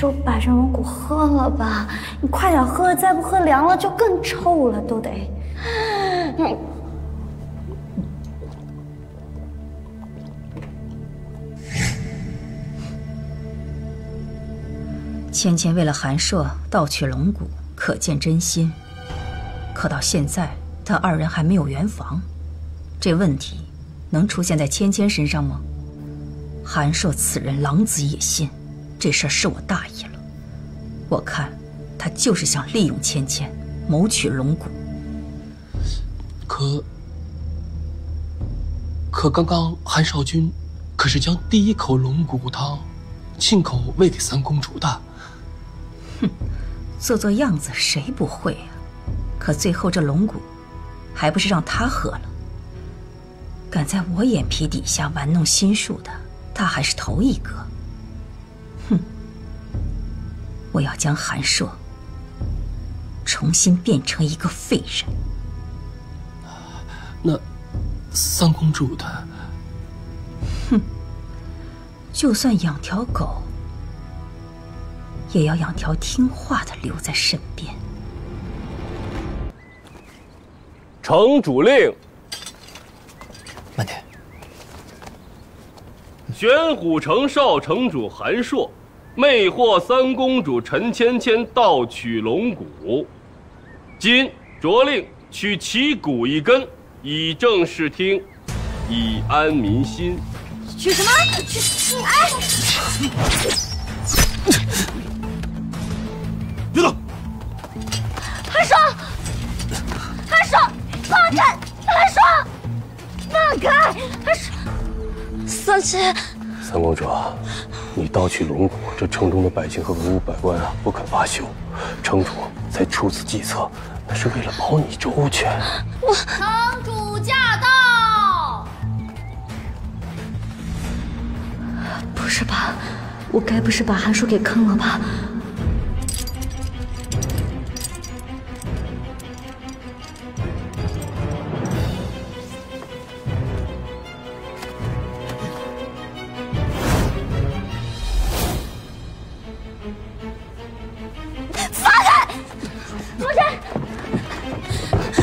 是把这龙骨喝了吧？你快点喝，再不喝凉了就更臭了，都得。芊芊为了韩硕盗取龙骨，可见真心。可到现在，他二人还没有圆房，这问题能出现在芊芊身上吗？韩硕此人狼子野心，这事儿是我大意了。我看他就是想利用芊芊，谋取龙骨。可刚刚韩少君可是将第一口龙骨汤亲口喂给三公主的。哼，做做样子谁不会啊？可最后这龙骨还不是让他喝了？敢在我眼皮底下玩弄心术的，他还是头一个。哼，我要将韩硕重新变成一个废人。那三公主的，哼，就算养条狗，也要养条听话的留在身边。城主令。慢点。玄虎城少城主韩硕，魅惑三公主陈芊芊盗取龙骨，今着令取其骨一根，以正视听，以安民心。取什么？取哎！别动！韩硕，韩硕，放开！韩硕，放开！韩硕，三七。三公主，你盗取龙骨，这城中的百姓和文武百官啊不肯罢休，城主才出此计策，那是为了保你周全。城主驾到！不是吧？我该不是把韩硕给坑了吧？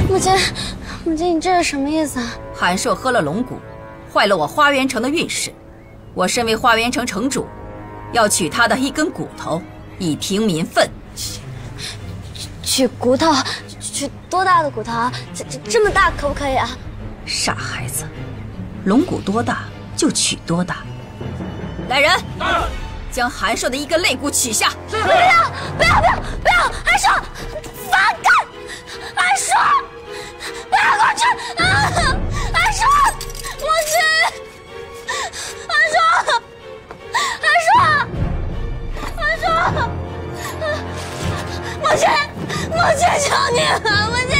母亲，你这是什么意思啊？韩硕喝了龙骨，坏了我花园城的运势。我身为花园城城主，要取他的一根骨头，以平民愤。取骨头？取多大的骨头啊？这么大可不可以啊？傻孩子，龙骨多大就取多大。来人，将韩硕的一根肋骨取下。不要！韩硕，反感！韩硕，不要过去！韩硕，母亲，母亲，求你了，母亲！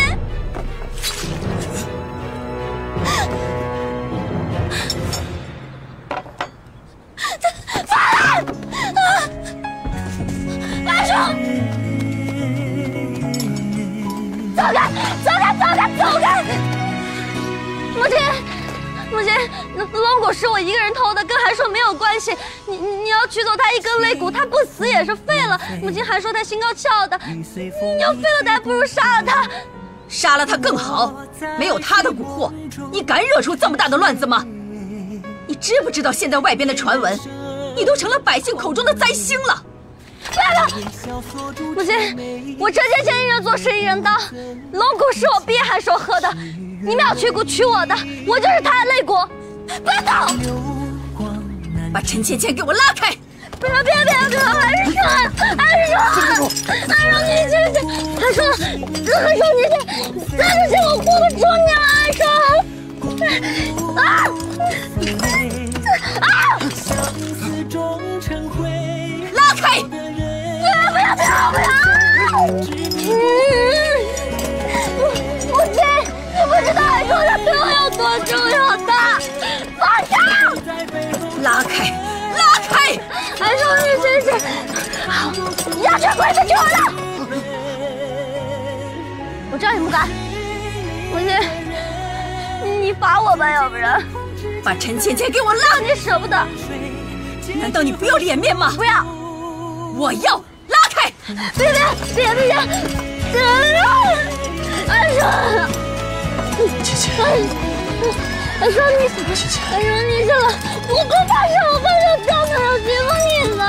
放开！韩硕！走开！母亲，龙骨是我一个人偷的，跟韩硕没有关系。你要取走他一根肋骨，他不死也是废了。母亲，韩硕他心高气傲的，你要废了他，还不如杀了他。杀了他更好，没有他的蛊惑，你敢惹出这么大的乱子吗？你知不知道现在外边的传闻，你都成了百姓口中的灾星了？母亲，我这些钱一人做事一人当，龙骨是我逼韩硕喝的，你们要取骨取我的，我就是他的肋骨，不要动！把陈芊芊给我拉开！不要！韩硕，你这是，韩硕，你这，再不行我护不住你了，拉开！不要！母亲，你不知道韩硕他对我有多重要的，放下！拉开！韩硕，你真是，你要这鬼子取我的！我知道你不敢，母亲，你罚我吧，要不然把陈芊芊给我拉！你舍不得？难道你不要脸面吗？不要！我要拉开！别！安说，姐姐，安说你，姐姐，安说你怎么？我不发誓交朋友欺负你们。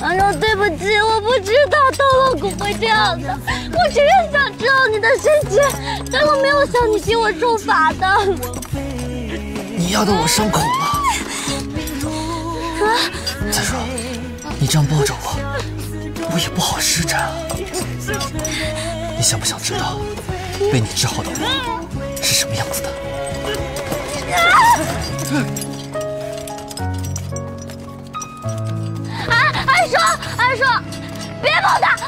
安说对不起，我不知道斗龙谷会这样的，我只是想知道你的心情，但我没有想你替我受罚的。你压得我伤口了。再说，你这样抱着我也不好施展啊。你想不想知道被你治好的我是什么样子的？安说，别碰他！